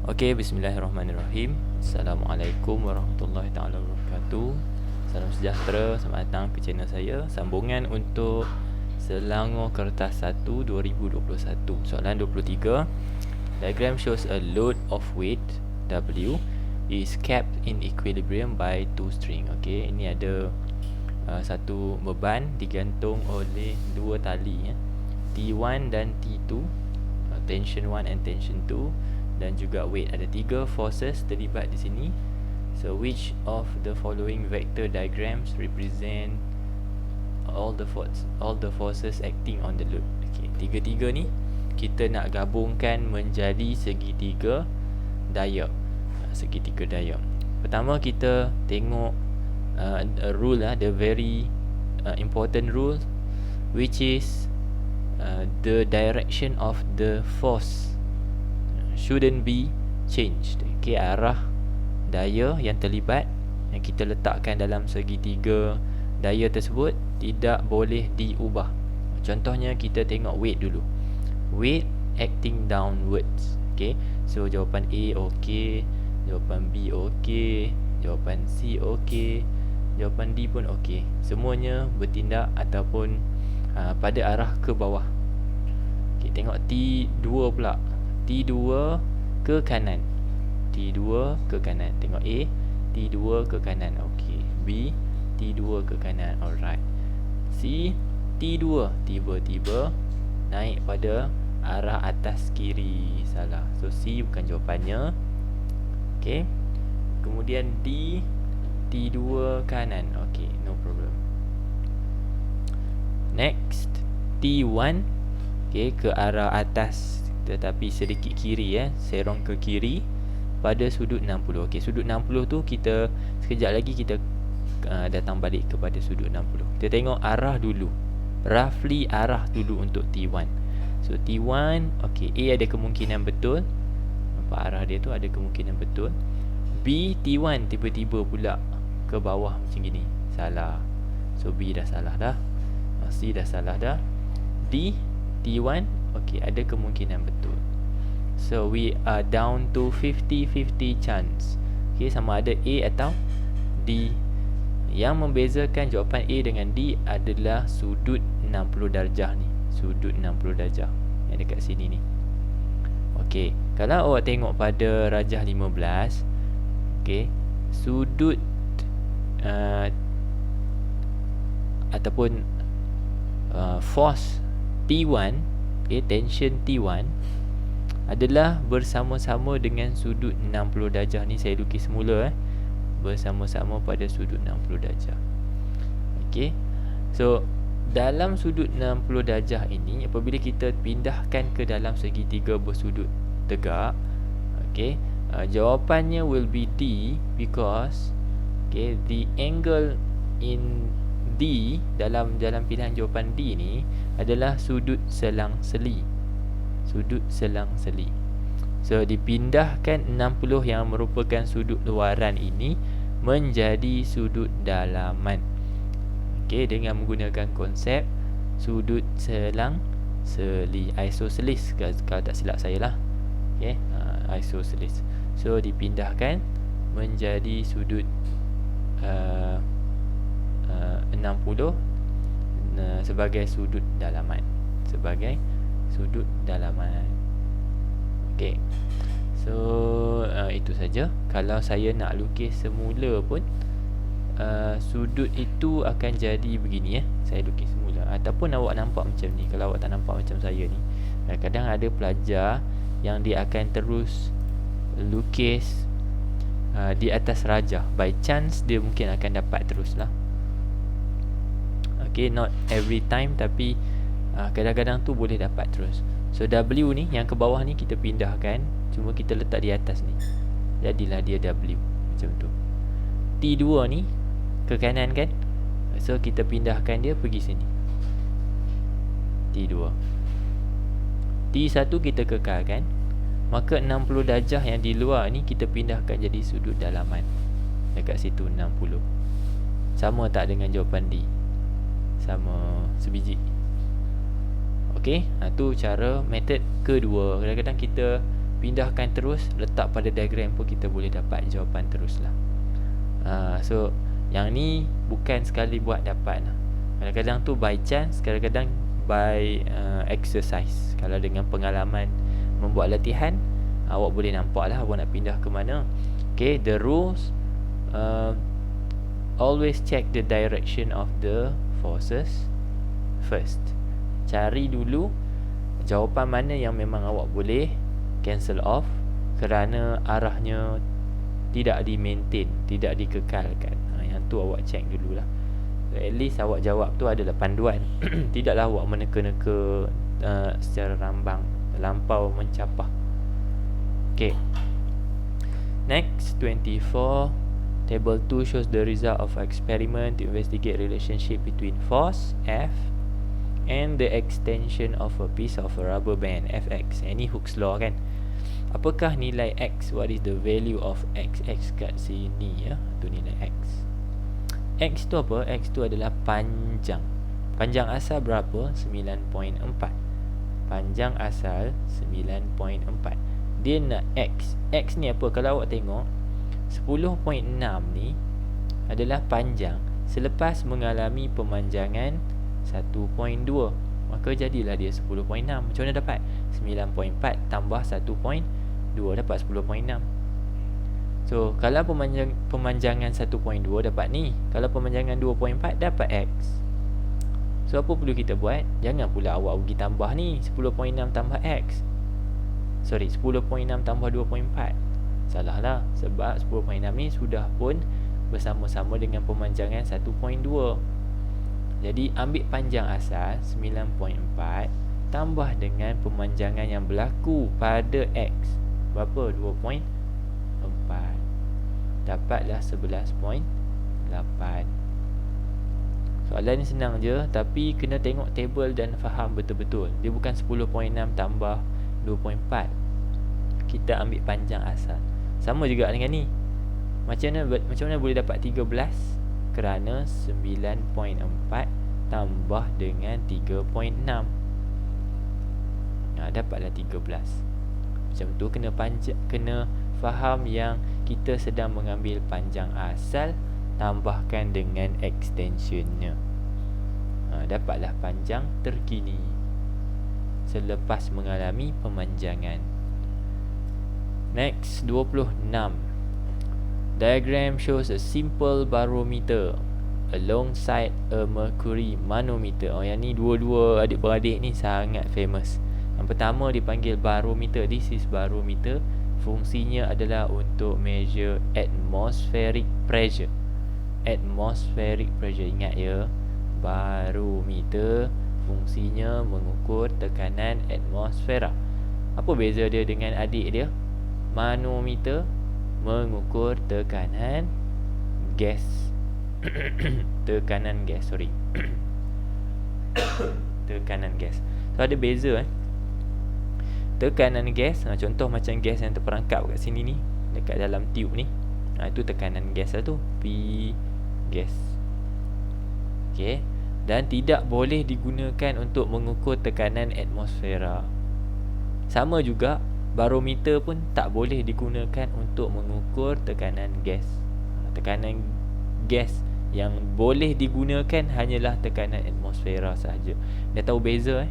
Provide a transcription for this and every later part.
Okey, bismillahirrahmanirrahim. Assalamualaikum warahmatullahi taala wabarakatuh. Salam sejahtera, selamat datang ke channel saya. Sambungan untuk Selangor Kertas 1 2021. Soalan 23. Diagram shows a load of weight W is kept in equilibrium by two string. Okey, ini ada satu beban digantung oleh dua tali, T1 dan T2, tension 1 and tension 2, dan juga weight. Ada tiga forces terlibat di sini. So which of the following vector diagrams represent all the forces acting on the load? Okay, tiga-tiga ni kita nak gabungkan menjadi segitiga daya. Segitiga daya. Pertama kita tengok a rule, the very important rule, which is the direction of the force shouldn't be changed. Okay, arah daya yang terlibat yang kita letakkan dalam segitiga daya tersebut tidak boleh diubah. Contohnya kita tengok weight dulu. Weight acting downwards. Okay, so jawapan A okey, jawapan B okey, jawapan C okey, jawapan D pun okey. Semuanya bertindak ataupun pada arah ke bawah. Okay, tengok T2 pula. T2 ke kanan, T2 ke kanan. Tengok A, T2 ke kanan. Okey. B, T2 ke kanan. Alright. C, T2 tiba-tiba naik pada arah atas kiri. Salah. So C bukan jawapannya. Okey. Kemudian D, T2 kanan. Okey, no problem. Next, T1 ke arah atas tetapi sedikit kiri, serong ke kiri pada sudut 60. Okey, sudut 60 tu kita sekejap lagi kita datang balik kepada sudut 60. Kita tengok arah dulu. Roughly arah dulu untuk T1. So T1, okey, A ada kemungkinan betul. Nampak arah dia tu ada kemungkinan betul. B, T1 tiba-tiba pula ke bawah macam gini. Salah. So B dah salah dah. C dah salah dah. D, T1, okey, ada kemungkinan betul. So we are down to 50-50 chance. Okey, sama ada A atau D. Yang membezakan jawapan A dengan D adalah sudut 60 darjah ni. Sudut 60 darjah yang dekat sini ni. Okey, kalau awak tengok pada rajah 15, okey, sudut ataupun force T1, tension T1 adalah bersama-sama dengan sudut 60 darjah ni. Saya lukis semula, bersama-sama pada sudut 60 darjah. Okey. So dalam sudut 60 darjah ini, apabila kita pindahkan ke dalam segitiga bersudut tegak, okey, jawapannya will be D, because the angle in D dalam pilihan jawapan D ni adalah sudut selang-seli. Sudut selang-seli. So dipindahkan 60 yang merupakan sudut luaran ini menjadi sudut dalaman. Okey, dengan menggunakan konsep sudut selang-seli, isosceles kalau tak silap saya lah. Okey, isosceles. So dipindahkan menjadi sudut 60 sebagai sudut dalaman. Sebagai sudut dalaman. Okey. So itu saja. Kalau saya nak lukis semula pun sudut itu akan jadi begini, saya lukis semula. Ataupun awak nampak macam ni. Kalau awak tak nampak macam saya ni, kadang ada pelajar yang dia akan terus lukis di atas rajah. By chance dia mungkin akan dapat terus lah. Okay, not every time, tapi kadang-kadang tu boleh dapat terus. So W ni yang ke bawah ni kita pindahkan, cuma kita letak di atas ni, jadilah dia W macam tu. T2 ni ke kanan kan, so kita pindahkan dia pergi sini. T2. T1 kita kekalkan, maka 60 darjah yang di luar ni kita pindahkan jadi sudut dalaman. Dekat situ 60. Sama tak dengan jawapan D? Sama sebiji. Okey, tu cara metod kedua. Kadang-kadang kita pindahkan terus, letak pada diagram pun kita boleh dapat jawapan terus lah. So yang ni bukan sekali buat dapat lah. Kadang-kadang tu by chance, kadang-kadang by exercise. Kalau dengan pengalaman membuat latihan, awak boleh nampak lah awak nak pindah ke mana. Okay, the rules, always check the direction of the forces first. Cari dulu jawapan mana yang memang awak boleh cancel off kerana arahnya tidak di-maintain, tidak dikekalkan. Yang tu awak check dululah. So, at least awak jawab tu adalah panduan. Tidaklah awak meneka-neka secara rambang, lampau mencapah. Okay. Next, 24. Table 2 shows the result of experiment to investigate relationship between force F and the extension of a piece of a rubber band Fx. Ini Hooke's law kan. Apakah nilai X? What is the value of X? X kat sini ya. Tu nilai X. X tu apa? X tu adalah panjang. Panjang asal berapa? 9.4. Panjang asal 9.4. Dia nak X. X ni apa? Kalau awak tengok 10.6 ni adalah panjang selepas mengalami pemanjangan 1.2. Maka jadilah dia 10.6. Macam mana dapat? 9.4 tambah 1.2 dapat 10.6. So kalau pemanjangan 1.2 dapat ni, kalau pemanjangan 2.4 dapat X. So apa perlu kita buat? Jangan pula awak pergi tambah ni 10.6 tambah X. Sorry, 10.6 tambah 2.4. Salah lah, sebab 10.6 ni sudah pun bersama-sama dengan pemanjangan 1.2. Jadi ambil panjang asal 9.4 tambah dengan pemanjangan yang berlaku pada X. Berapa? 2.4. Dapatlah 11.8. Soalan ni senang je, tapi kena tengok table dan faham betul-betul. Dia bukan 10.6 tambah 2.4. Kita ambil panjang asal. Sama juga dengan ni. Macam mana boleh dapat 13? Kerana 9.4 tambah dengan 3.6. Dapatlah 13. Macam tu kena faham yang kita sedang mengambil panjang asal tambahkan dengan extensionnya. Dapatlah panjang terkini selepas mengalami pemanjangan. Next, 26. Diagram shows a simple barometer alongside a mercury manometer. Yang ni dua-dua adik-beradik ni sangat famous. Yang pertama dipanggil barometer. This is barometer. Fungsinya adalah untuk measure atmospheric pressure. Atmospheric pressure, ingat ya. Barometer fungsinya mengukur tekanan atmosfera. Apa beza dia dengan adik dia? Manometer mengukur tekanan gas. Tekanan gas, sorry. Tekanan gas. So ada beza Tekanan gas, contoh macam gas yang terperangkap kat sini ni, dekat dalam tube ni, itu tekanan gas lah tu, P gas. Okay. Dan tidak boleh digunakan untuk mengukur tekanan atmosfera. Sama juga barometer pun tak boleh digunakan untuk mengukur tekanan gas. Tekanan gas yang boleh digunakan hanyalah tekanan atmosfera sahaja. Dah tahu beza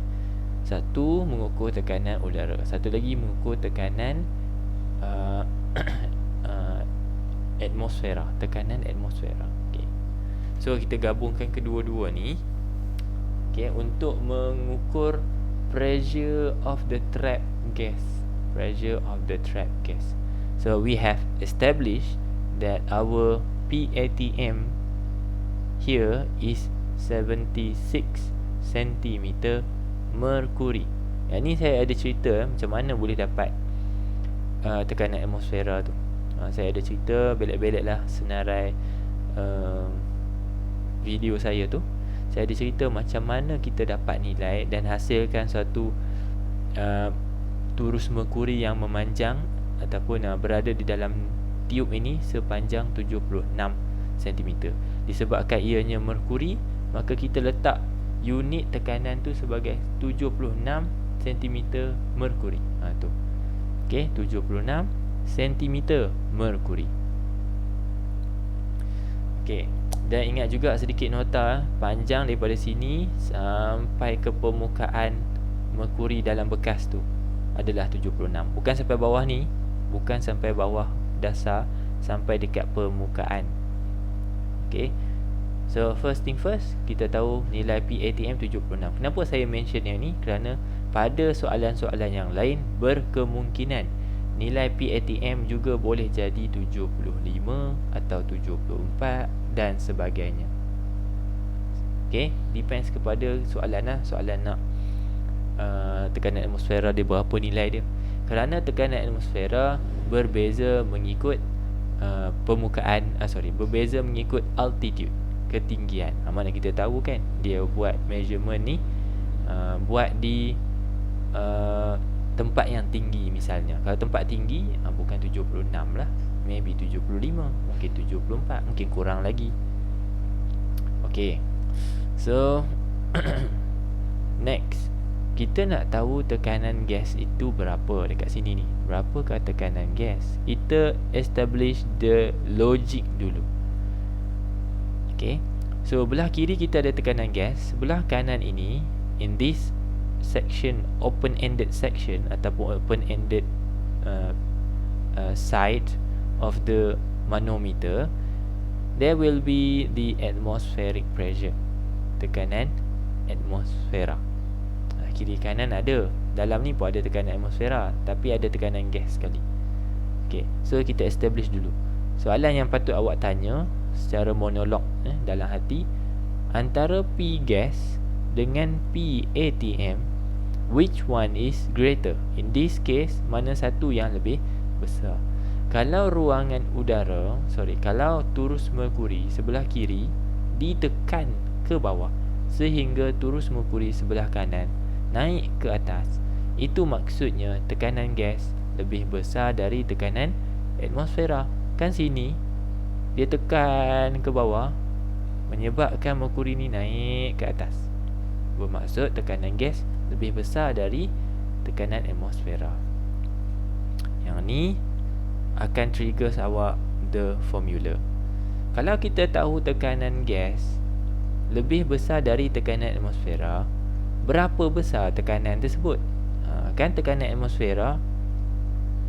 Satu mengukur tekanan udara, satu lagi mengukur tekanan atmosfera, tekanan atmosfera. Okay. So kita gabungkan kedua-dua ni, okay, untuk mengukur pressure of the trapped gas. Pressure of the trapped gas. So we have established that our PATM here is 76 cm merkuri. Yang ni saya ada cerita macam mana boleh dapat tekanan atmosfera tu. Saya ada cerita belak-belak lah senarai video saya tu. Saya ada cerita macam mana kita dapat nilai dan hasilkan suatu turus merkuri yang memanjang ataupun berada di dalam tiub ini sepanjang 76 cm. Disebabkan ianya merkuri, maka kita letak unit tekanan tu sebagai 76 cm merkuri. Tu. Okey, 76 cm merkuri. Okey, dan ingat juga sedikit nota, panjang daripada sini sampai ke permukaan merkuri dalam bekas tu adalah 76. Bukan sampai bawah ni, bukan sampai bawah dasar, sampai dekat permukaan. Okey. So first thing first, kita tahu nilai PATM 76. Kenapa saya mention yang ni? Kerana pada soalan-soalan yang lain berkemungkinan nilai PATM juga boleh jadi 75 atau 74 dan sebagainya. Okay, depends kepada soalan lah. Soalan nak tekanan atmosfera dia berapa nilai dia. Kerana tekanan atmosfera berbeza mengikut berbeza mengikut altitude, ketinggian. Mana kita tahu kan, dia buat measurement ni buat di tempat yang tinggi misalnya. Kalau tempat tinggi bukan 76 lah, maybe 75, mungkin 74, mungkin kurang lagi. Okay, so next, kita nak tahu tekanan gas itu berapa dekat sini ni. Berapakah tekanan gas? Kita establish the logic dulu. Okay, so belah kiri kita ada tekanan gas, sebelah kanan ini, in this section, open-ended section ataupun open-ended side of the manometer, there will be the atmospheric pressure, tekanan atmosfera. Kiri kanan ada, dalam ni pun ada tekanan atmosfera, tapi ada tekanan gas sekali. Okay, so kita establish dulu. Soalan yang patut awak tanya secara monolog dalam hati, antara P gas dengan P ATM, which one is greater? In this case, mana satu yang lebih besar? Kalau ruangan udara, kalau turus merkuri sebelah kiri ditekan ke bawah sehingga turus merkuri sebelah kanan naik ke atas, itu maksudnya tekanan gas lebih besar dari tekanan atmosfera. Kan sini dia tekan ke bawah menyebabkan merkuri ni naik ke atas, bermaksud tekanan gas lebih besar dari tekanan atmosfera. Yang ni akan trigger awak the formula. Kalau kita tahu tekanan gas lebih besar dari tekanan atmosfera, berapa besar tekanan tersebut? Kan tekanan atmosfera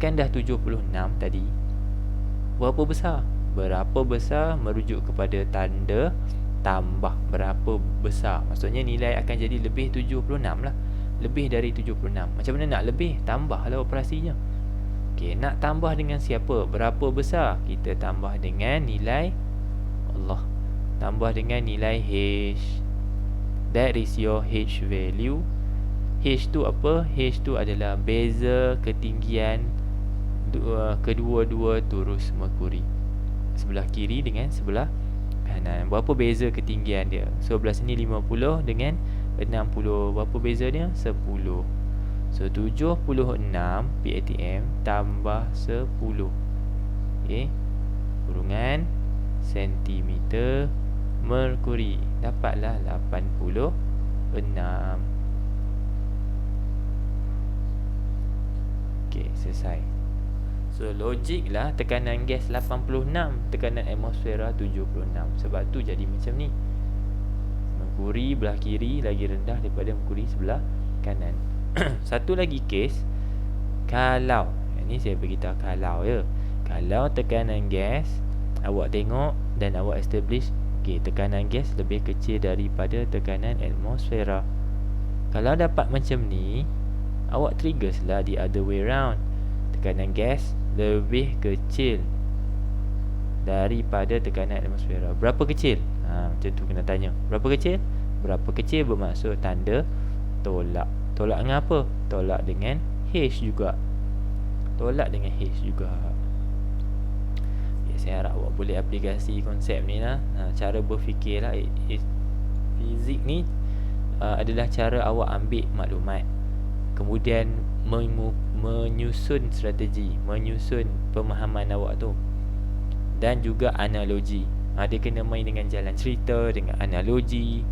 kan dah 76 tadi. Berapa besar? Berapa besar merujuk kepada tanda tambah berapa besar. Maksudnya nilai akan jadi lebih 76 lah. Lebih dari 76. Macam mana nak lebih? Tambahlah operasinya. Okey, nak tambah dengan siapa? Berapa besar? Kita tambah dengan nilai Allah. Tambah dengan nilai H. That is your H value. H tu apa? H tu adalah beza ketinggian kedua-dua turus merkuri, sebelah kiri dengan sebelah kanan. Berapa beza ketinggian dia? So belah sini 50 dengan 60. Berapa beza dia? 10. So 76 PATM tambah 10. Okay, kurungan sentimeter merkuri, dapatlah 86. Okay, selesai. So logik lah, tekanan gas 86, tekanan atmosfera 76. Sebab tu jadi macam ni. Merkuri belah kiri lagi rendah daripada merkuri sebelah kanan. Satu lagi kes, kalau, ini saya beritahu kalau ya, kalau tekanan gas awak tengok dan awak establish, okay, tekanan gas lebih kecil daripada tekanan atmosfera. Kalau dapat macam ni, awak triggers lah the other way round. Tekanan gas lebih kecil daripada tekanan atmosfera. Berapa kecil? Macam tu kena tanya. Berapa kecil? Berapa kecil bermaksud tanda tolak. Tolak dengan apa? Tolak dengan H juga. Tolak dengan H juga. Saya harap awak boleh aplikasi konsep ni lah. Cara berfikir lah. Fizik ni adalah cara awak ambil maklumat, kemudian menyusun strategi, menyusun pemahaman awak tu, dan juga analogi. Dia kena main dengan jalan cerita, dengan analogi,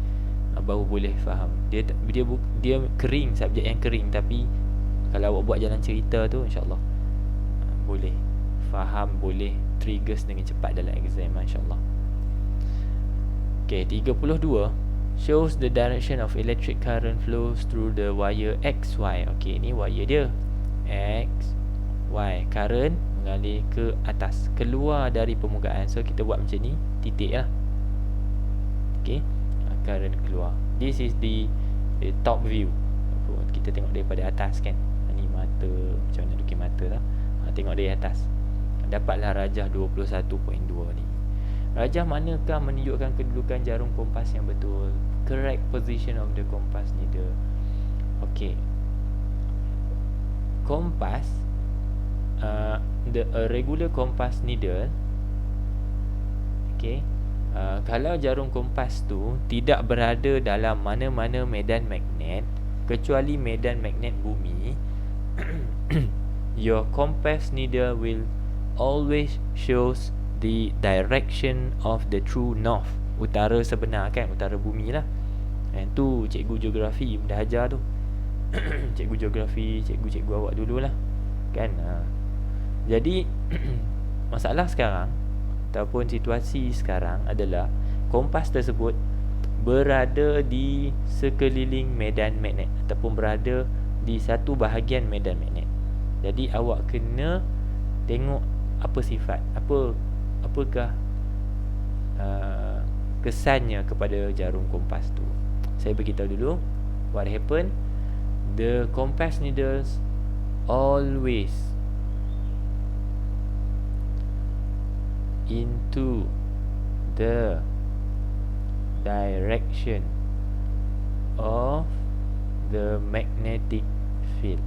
baru boleh faham. Dia kering, subjek yang kering. Tapi kalau awak buat jalan cerita tu, InsyaAllah boleh faham, boleh triggers dengan cepat dalam exam, masya-Allah. Okay, 32 shows the direction of electric current flows through the wire XY. Okay, ni wire dia X, Y. Current mengalir ke atas, keluar dari permukaan. So kita buat macam ni, titik lah. Okay, current keluar. This is the top view. Kita tengok daripada atas kan. Ni mata, macam mana lukis mata lah. Tengok dari atas, dapatlah rajah 21.2 ni. Rajah manakah menunjukkan kedudukan jarum kompas yang betul? Correct position of the compass needle. Okay, kompas, a regular compass needle. Okay, kalau jarum kompas tu tidak berada dalam mana-mana medan magnet kecuali medan magnet bumi, your compass needle will always shows the direction of the true north. Utara sebenar kan, utara bumi lah. Tu cikgu geografi dah ajar tu. Cikgu geografi, cikgu awak dululah kan. Jadi masalah sekarang ataupun situasi sekarang adalah kompas tersebut berada di sekeliling medan magnet ataupun berada di satu bahagian medan magnet. Jadi awak kena tengok apa sifat, apakah kesannya kepada jarum kompas tu. Saya beritahu dulu what happen. The compass needles always into the direction of the magnetic field.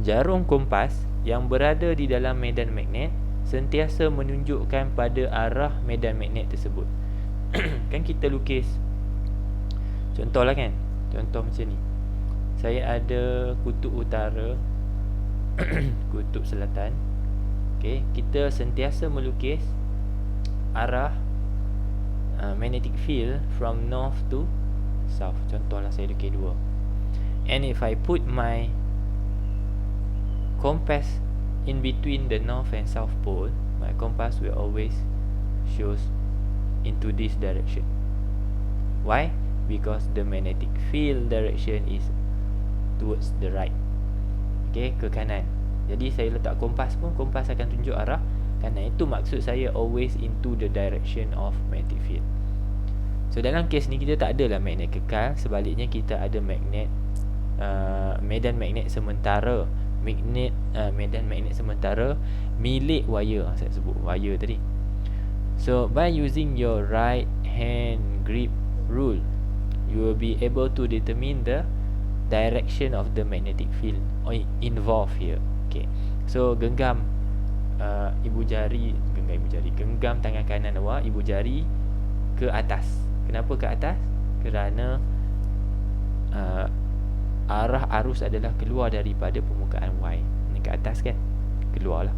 Jarum kompas yang berada di dalam medan magnet sentiasa menunjukkan pada arah medan magnet tersebut. Kan kita lukis contohlah kan, contoh macam ni. Saya ada kutub utara, kutub selatan. Okay, kita sentiasa melukis arah magnetic field from north to south. Contohlah saya lukis dua. And if I put my compass in between the north and south pole, my compass will always shows into this direction. Why? Because the magnetic field direction is towards the right. Okay, ke kanan. Jadi saya letak kompas pun, kompas akan tunjuk arah kanan. Itu maksud saya always into the direction of magnetic field. So dalam kes ni kita tak adalah magnet kekal. Sebaliknya kita ada magnet, medan magnet sementara. Medan magnet sementara milik wire. Saya sebut wire tadi. So by using your right hand grip rule, you will be able to determine the direction of the magnetic field involved here. Okay, so genggam genggam tangan kanan awak, ibu jari ke atas. Kenapa ke atas? Kerana arah arus adalah keluar daripada permukaan Y. Ini ke atas kan, keluarlah.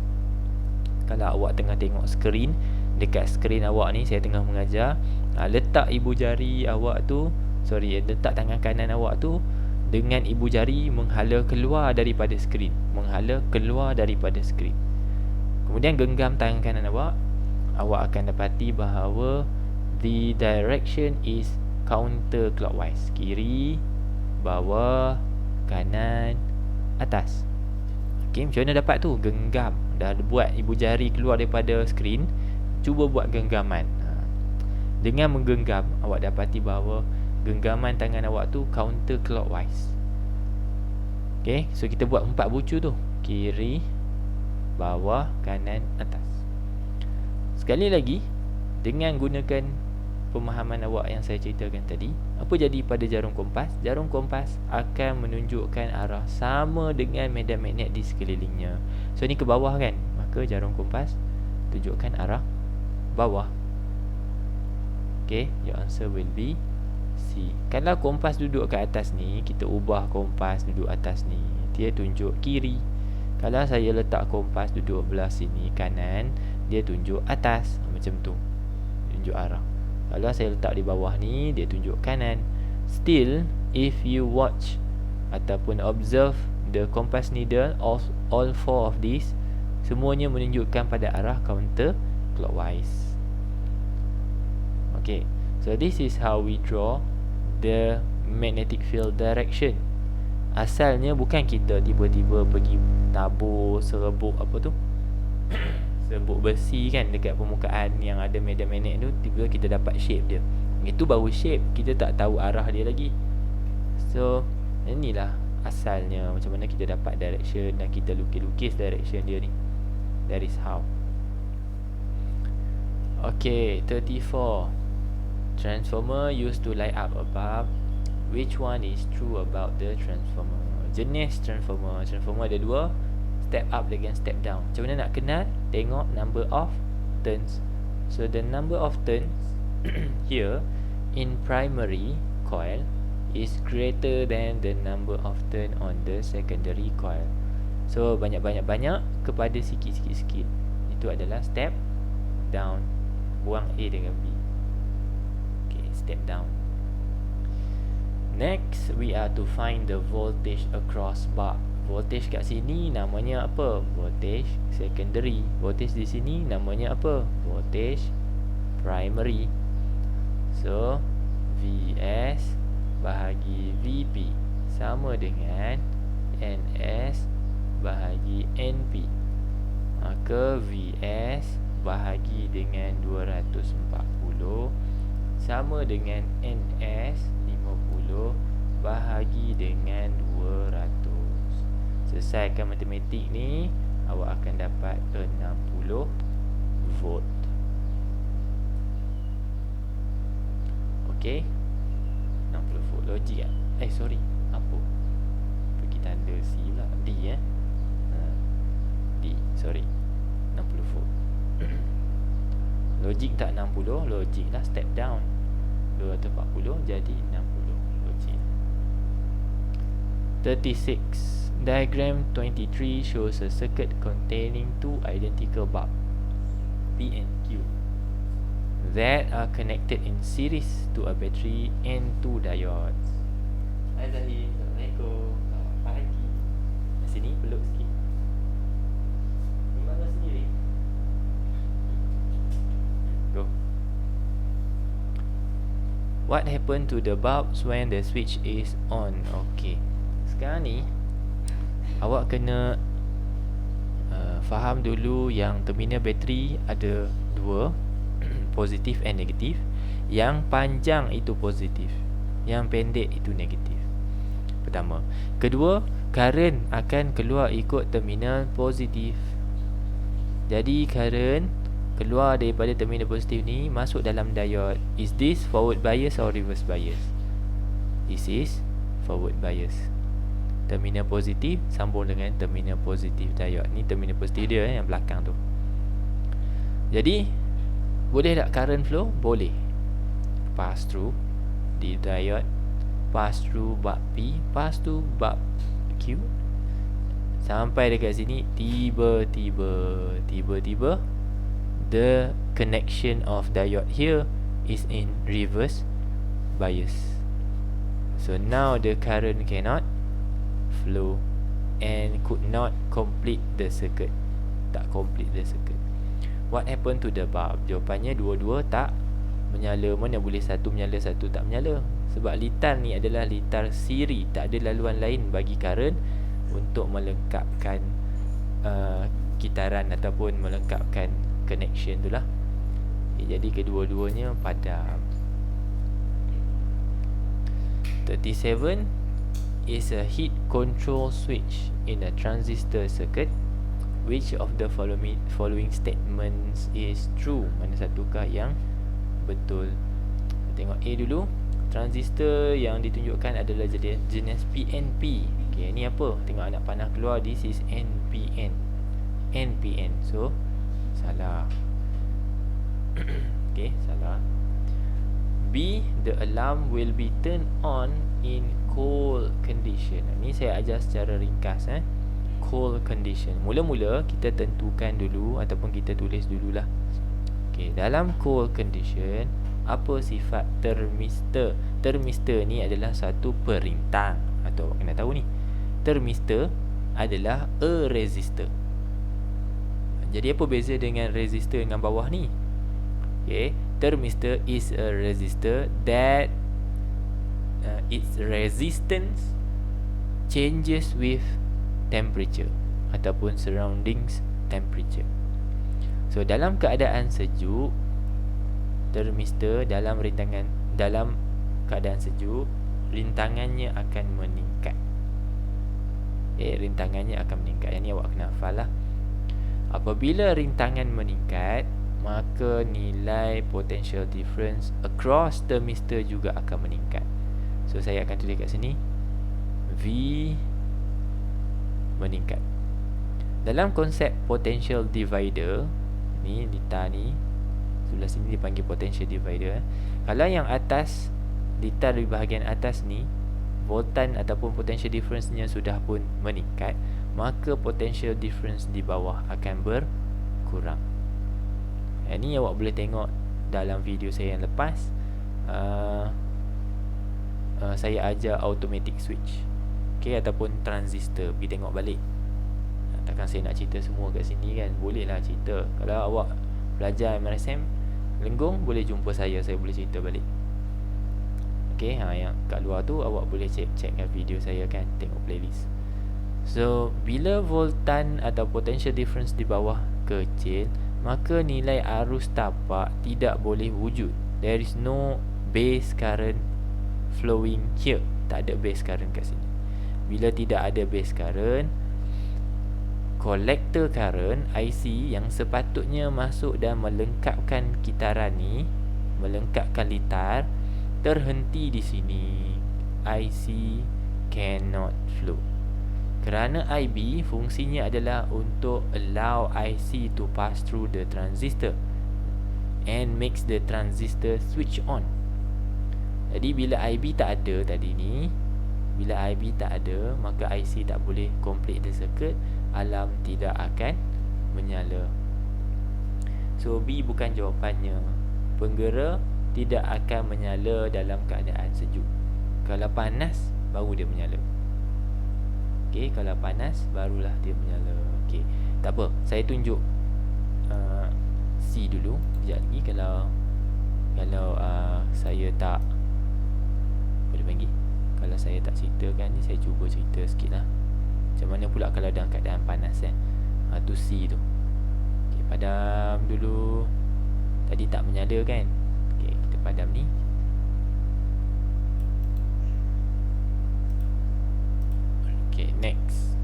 Kalau awak tengah tengok skrin, dekat skrin awak ni saya tengah mengajar, letak ibu jari awak tu, letak tangan kanan awak tu dengan ibu jari menghala keluar daripada skrin, Kemudian genggam tangan kanan awak, awak akan dapati bahawa the direction is counterclockwise. Kiri, bawah, kanan, atas. Okay, macam mana dapat tu? Genggam. Dah buat ibu jari keluar daripada skrin, cuba buat genggaman. Dengan menggenggam, awak dapati bahawa genggaman tangan awak tu counterclockwise. Okay, so kita buat 4 bucu tu. Kiri, bawah, kanan, atas. Sekali lagi, dengan gunakan pemahaman awak yang saya ceritakan tadi, apa jadi pada jarum kompas? Jarum kompas akan menunjukkan arah sama dengan medan magnet di sekelilingnya. So ni ke bawah kan, maka jarum kompas tunjukkan arah bawah. Okay, your answer will be C. Kalau kompas duduk ke atas ni, kita ubah kompas duduk atas ni, dia tunjuk kiri. Kalau saya letak kompas duduk belah sini kanan, dia tunjuk atas. Macam tu, tunjuk arah. Kalau saya letak di bawah ni, dia tunjuk kanan. Still, if you watch ataupun observe the compass needle of all 4 of these, semuanya menunjukkan pada arah counter clockwise. Okay, so this is how we draw the magnetic field direction. Asalnya bukan kita tiba-tiba pergi tabur serbuk apa tu serbuk besi kan dekat permukaan yang ada medan magnet tu, tiba-tiba kita dapat shape dia. Itu baru shape, kita tak tahu arah dia lagi. So inilah asalnya macam mana kita dapat direction dan kita lukis direction dia ni. That is how. Okay, 34. Transformer used to light up a bulb. Which one is true about the transformer? Jenis transformer. Transformer ada dua, step up dengan step down. Macam mana nak kenal? Tengok number of turns. So the number of turns here in primary coil is greater than the number of turn on the secondary coil. So banyak-banyak kepada sikit-sikit. Itu adalah step down. Buang A dengan B. Okay, step down. Next, we are to find the voltage across bar. Voltage kat sini namanya apa? Voltage secondary. Voltage di sini namanya apa? Voltage primary. So Vs bahagi Vp sama dengan Ns bahagi Np. Maka Vs bahagi dengan 240 sama dengan Ns 50 bahagi dengan 200. Selesaikan matematik ni, awak akan dapat 60 volt. Okey, 60 volt. Logik kan? Sorry, apa? Pergi tanda C pula. D D, sorry, 60 volt. Logik tak 60, logik lah step down. 240 jadi 60 logik. 36. Diagram 23 shows a circuit containing two identical bulbs P and Q that are connected in series to a battery and two diodes. Hai Zahid, Assalamualaikum. Selamat pagi. Sini peluk sikit. Rumah sendiri. Go. What happened to the bulbs when the switch is on? Okay, sekarang ni awak kena faham dulu yang terminal bateri ada dua, positif and negatif. Yang panjang itu positif, yang pendek itu negatif. Pertama. Kedua, current akan keluar ikut terminal positif. Jadi current keluar daripada terminal positif ni masuk dalam diode. Is this forward bias or reverse bias? This is forward bias. Terminal positif sambung dengan terminal positif diode. Ni terminal positif dia yang belakang tu. Jadi boleh tak current flow? Boleh. Pass through di diode, pass through bulb P, pass through bulb Q. Sampai dekat sini tiba-tiba the connection of diode here is in reverse bias. So now the current cannot flow and could not complete the circuit. Tak complete the circuit. What happened to the bulb? Jawapannya dua-dua tak menyala. Mana boleh satu menyala, satu tak menyala? Sebab litar ni adalah litar siri, tak ada laluan lain bagi current untuk melengkapkan kitaran ataupun melengkapkan connection tu lah. Jadi kedua-duanya padam. 37 is a heat control switch in a transistor circuit. Which of the following statements is true? Mana satukah yang betul? Tengok A dulu. Transistor yang ditunjukkan adalah jenis PNP. Okay, ni apa? Tengok anak panah keluar. This is NPN. NPN. So salah. Okay, salah. B, the alarm will be turned on in cold condition. Ni saya ajar secara ringkas. Cold condition. Mula-mula kita tentukan dulu ataupun kita tulis dululah. Okay, dalam cold condition, apa sifat termistor? Termistor ni adalah satu perintah, atau kena tahu ni. Termistor adalah a resistor. Jadi apa beza dengan resistor dengan bawah ni? Okay, thermistor is a resistor that its resistance changes with temperature ataupun surroundings temperature. So dalam keadaan sejuk, thermistor dalam keadaan sejuk, rintangannya akan meningkat. Rintangannya akan meningkat. Yang ni awak kena hafal lah. Apabila rintangan meningkat, maka nilai potential difference across thermistor juga akan meningkat. So saya akan tulis kat sini V meningkat. Dalam konsep potential divider, ni litar ni sebelah sini dipanggil potential divider. Kalau yang atas, litar di bahagian atas ni, voltan ataupun potential difference-nya sudah pun meningkat, maka potential difference di bawah akan berkurang. Ini awak boleh tengok dalam video saya yang lepas. Saya ajar automatic switch, okay, ataupun transistor. Pergi tengok balik. Takkan saya nak cerita semua kat sini kan. Boleh lah cerita. Kalau awak belajar MRSM Lenggong, boleh jumpa saya boleh cerita balik. Okay, yang kat luar tu awak boleh checkkan video saya kan, tengok playlist. So bila voltan atau potential difference di bawah kecil, maka nilai arus tapak tidak boleh wujud. There is no base current flowing here. Tak ada base current kat sini. Bila tidak ada base current, collector current IC yang sepatutnya masuk dan melengkapkan kitaran ni, melengkapkan litar, terhenti di sini. IC cannot flow. Kerana IB fungsinya adalah untuk allow IC to pass through the transistor and makes the transistor switch on. Jadi bila IB tak ada tadi ni, bila IB tak ada, maka IC tak boleh complete the circuit, alarm tidak akan menyala. So B bukan jawapannya. Penggera tidak akan menyala dalam keadaan sejuk. Kalau panas baru dia menyala. Okey, kalau panas barulah dia menyala. Okey, tak apa, saya tunjuk C dulu. Sekejap lagi kalau saya tak boleh panggil, kalau saya tak ceritakan ni, saya cuba cerita sikit lah. Macam mana pula kalau dalam keadaan panas kan. Tu C tu. Okay, padam dulu. Tadi tak menyala kan. Okay, kita padam ni. Okay, next.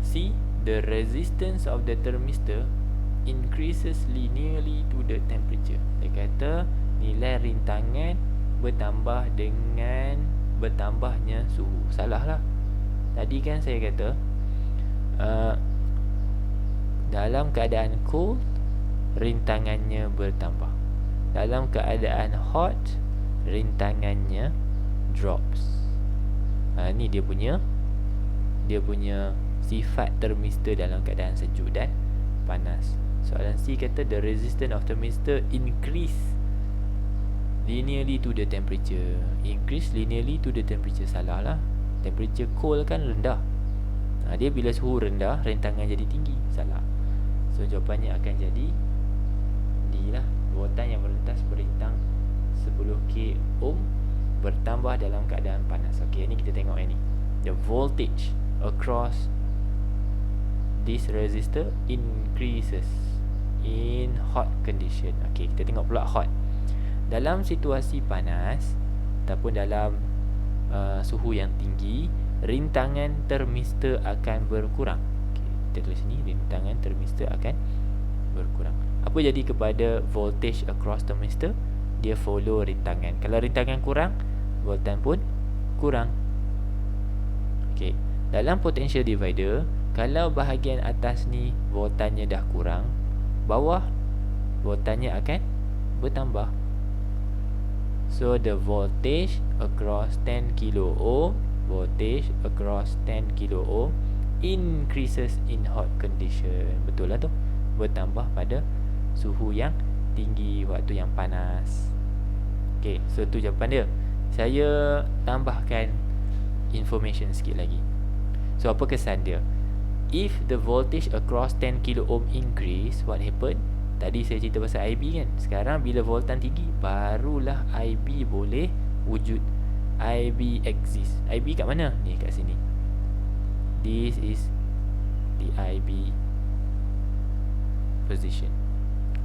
C. The resistance of the thermistor increases linearly to the temperature. Dia kata nilai rintangan bertambah dengan bertambahnya suhu. Salah lah. Tadi kan saya kata dalam keadaan cold, rintangannya bertambah. Dalam keadaan hot, rintangannya drops. Ni dia punya sifat thermistor dalam keadaan sejuk dan panas. Soalan C kata the resistance of thermistor increase linearly to the temperature. Increase linearly to the temperature. Salah lah. Temperature cold kan rendah. Dia bila suhu rendah, rintangan jadi tinggi. Salah. So jawapannya akan jadi D lah. Voltan yang melintas perintang 10k ohm bertambah dalam keadaan panas. Okey, ni kita tengok yang ni. The voltage across this resistor increases in hot condition. Okey, kita tengok pula hot. Dalam situasi panas ataupun dalam suhu yang tinggi, rintangan thermistor akan berkurang. Okay, kita tulis sini, rintangan thermistor akan berkurang. Apa jadi kepada voltage across thermistor? Dia follow rintangan. Kalau rintangan kurang, voltan pun kurang. Okay, dalam potential divider, kalau bahagian atas ni voltannya dah kurang, bawah voltannya akan bertambah. So the voltage across 10 kilo ohm, voltage across 10 kilo ohm increases in hot condition. Betul lah tu. Bertambah pada suhu yang tinggi, waktu yang panas. Okay, so tu jawapan dia. Saya tambahkan information sikit lagi. So apa kesan dia? if the voltage across 10 kilo ohm increase, what happen? Tadi saya cerita pasal IB kan. Sekarang bila voltan tinggi, barulah IB boleh wujud. IB exist. IB kat mana? Ni kat sini. This is the IB position.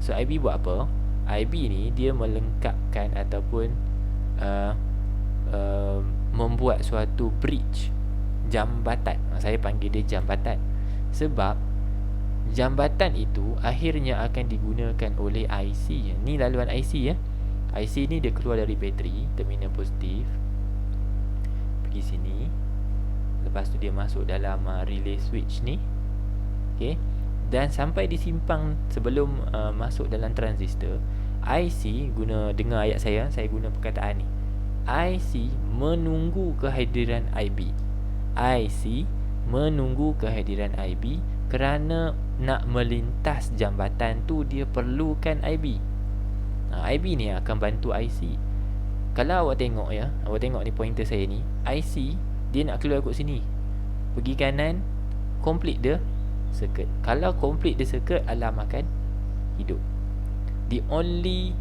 So IB buat apa? IB ni dia melengkapkan ataupun membuat suatu bridge, jambatan. Saya panggil dia jambatan sebab jambatan itu akhirnya akan digunakan oleh IC. Ni laluan IC ya. IC ni dia keluar dari bateri, terminal positif, pergi sini, lepas tu dia masuk dalam relay switch ni. Okey. Dan sampai di simpang sebelum masuk dalam transistor, IC guna, dengar ayat saya guna perkataan ni. IC menunggu kehadiran IB. IC menunggu kehadiran IB kerana nak melintas jambatan tu dia perlukan IB. IB ni akan bantu IC. Kalau awak tengok ya, awak tengok ni pointer saya ni, IC dia nak keluar kat sini, pergi kanan, complete the circuit. Kalau complete the circuit, alarm akan hidup. The only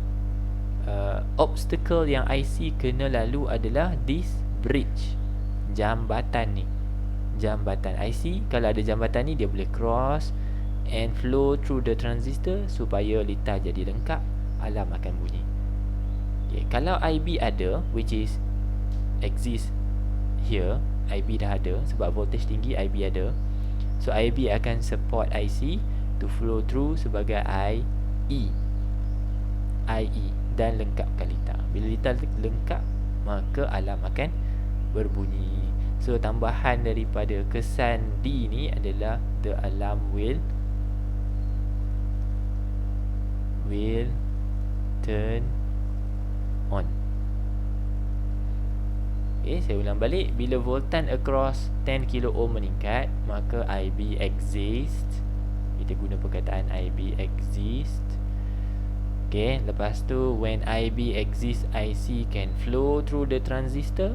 obstacle yang IC kena lalu adalah this bridge, jambatan ni. Jambatan IC, kalau ada jambatan ni dia boleh cross and flow through the transistor supaya litar jadi lengkap, alarm akan bunyi. Okay. Kalau IB ada, which is exist here, IB dah ada sebab voltage tinggi, IB ada. So IB akan support IC to flow through sebagai IE dan lengkapkan litar. Bila litar lengkap, maka alarm akan berbunyi. So tambahan daripada kesan D ni adalah the alarm will turn on. Okay, saya ulang balik. Bila voltan across 10 kilo ohm meningkat, maka IB exist. Kita guna perkataan IB exist. Okay, lepas tu when IB exists, IC can flow through the transistor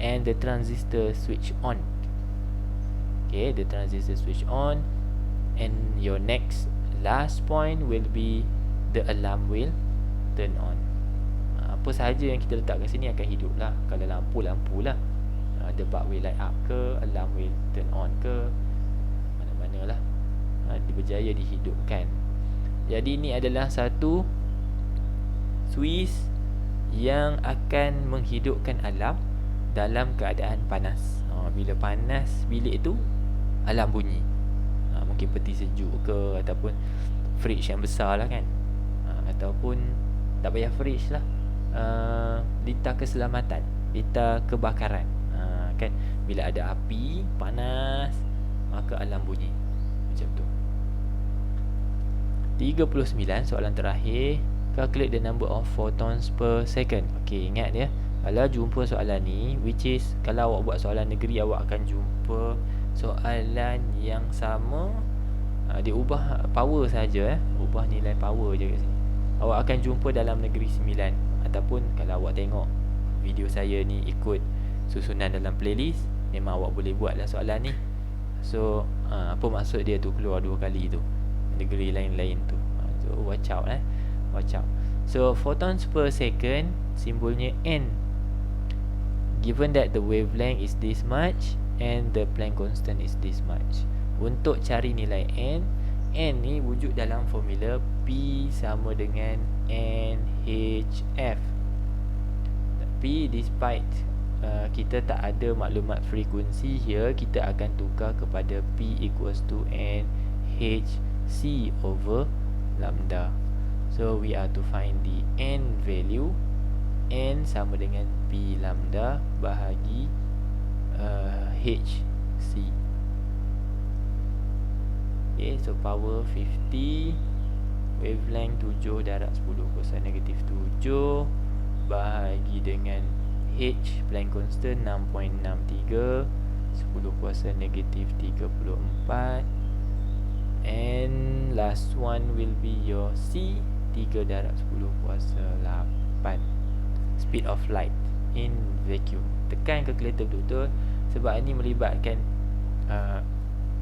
and the transistor switch on. Okay, the transistor switch on, and your next last point will be the alarm will turn on. Apa sahaja yang kita letak kat sini akan hidup lah. Kalau lampu lah, the bulb will light up ke, alarm will turn on ke, mana-mana lah, dia berjaya dihidupkan. Jadi ni adalah satu switch yang akan menghidupkan alarm dalam keadaan panas. Bila panas bilik tu, alarm bunyi. Mungkin peti sejuk ke, ataupun fridge yang besar lah kan, ataupun tak payah fridge lah, litar keselamatan, litar kebakaran, kan, bila ada api panas, maka alarm bunyi. Macam tu. 39, soalan terakhir. Calculate the number of photons per second. Okey, ingat ya, kalau jumpa soalan ni, which is kalau awak buat soalan negeri, awak akan jumpa soalan yang sama, dia ubah power saja, ubah nilai power je kat sini. Awak akan jumpa dalam negeri 9, ataupun kalau awak tengok video saya ni ikut susunan dalam playlist, memang awak boleh buat lah soalan ni. So apa maksud dia tu keluar dua kali tu, negeri lain-lain tu. So watch out, watch out. So photons per second, simbolnya N. Given that the wavelength is this much and the Planck constant is this much. Untuk cari nilai N ni wujud dalam formula P sama dengan NHF. Tapi despite kita tak ada maklumat frekuensi here, kita akan tukar kepada P equals to NHC over lambda. So we are to find the N value. N sama dengan P lambda bahagi HC. Okay, so power 50, wavelength 7 darab 10 kuasa negatif 7 bahagi dengan H, Planck constant 6.63, 10 kuasa negatif 34, and last one will be your C, 3 darab 10 kuasa 8. Speed of light in vacuum. Tekan kalkulator betul-betul sebab ini melibatkan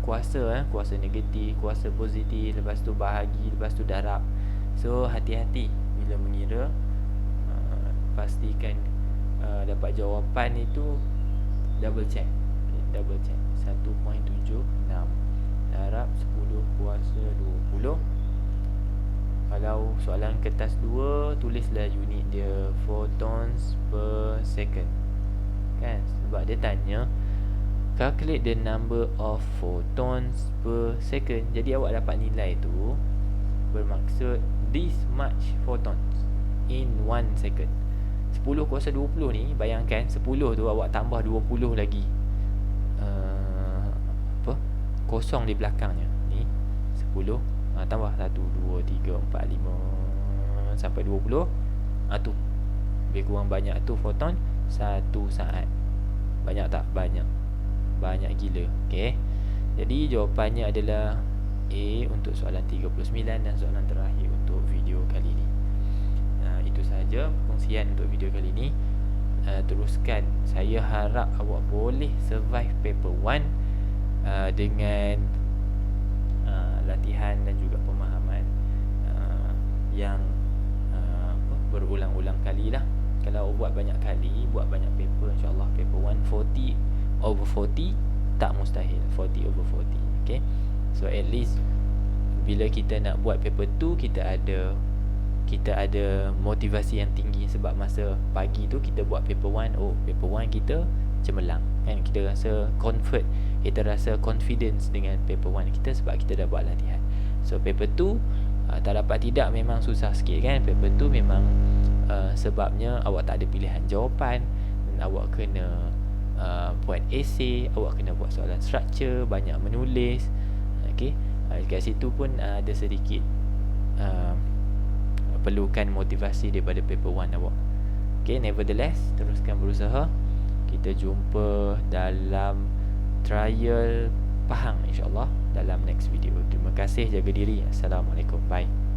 kuasa, kuasa negatif, kuasa positif, lepas tu bahagi, lepas tu darab. So hati-hati bila mengira. Pastikan dapat jawapan itu double check. Double check. 1.76 darab 10 kuasa 20. Kalau soalan kertas 2, tulislah unit dia photons per second. Kan? Sebab dia tanya calculate the number of photons per second. Jadi awak dapat nilai tu bermaksud this much photons in 1 second. 10 kuasa 20 ni, bayangkan 10 tu awak tambah 20 lagi kosong di belakangnya. Ni 10 tambah 1, 2, 3, 4, 5 sampai 20. Tu lebih kurang banyak tu photon 1 saat. Banyak tak? Banyak. Banyak gila. Okay. Jadi jawapannya adalah A untuk soalan 39 dan soalan terakhir untuk video kali ini. Itu sahaja perkongsian untuk video kali ini. Teruskan. Saya harap awak boleh survive paper 1 dengan latihan dan juga pemahaman yang berulang-ulang kali lah. Kalau buat banyak kali, buat banyak paper, insyaAllah paper 1 40 over 40 tak mustahil. 40 over 40. Okay. So at least bila kita nak buat paper 2, kita ada motivasi yang tinggi. Sebab masa pagi tu kita buat paper 1, paper 1 kita cemerlang kan, kita rasa comfort, kita rasa confidence dengan paper 1 kita sebab kita dah buat latihan. So paper 2 tak dapat tidak memang susah sikit kan. Paper 2 memang sebabnya awak tak ada pilihan jawapan dan awak kena buat essay, awak kena buat soalan structure, banyak menulis. Okay. Kat situ pun ada sedikit perlukan motivasi daripada paper 1 awak. Okay, nevertheless, teruskan berusaha. Kita jumpa dalam trial Pahang insyaAllah dalam next video. Terima kasih, jaga diri. Assalamualaikum. Bye.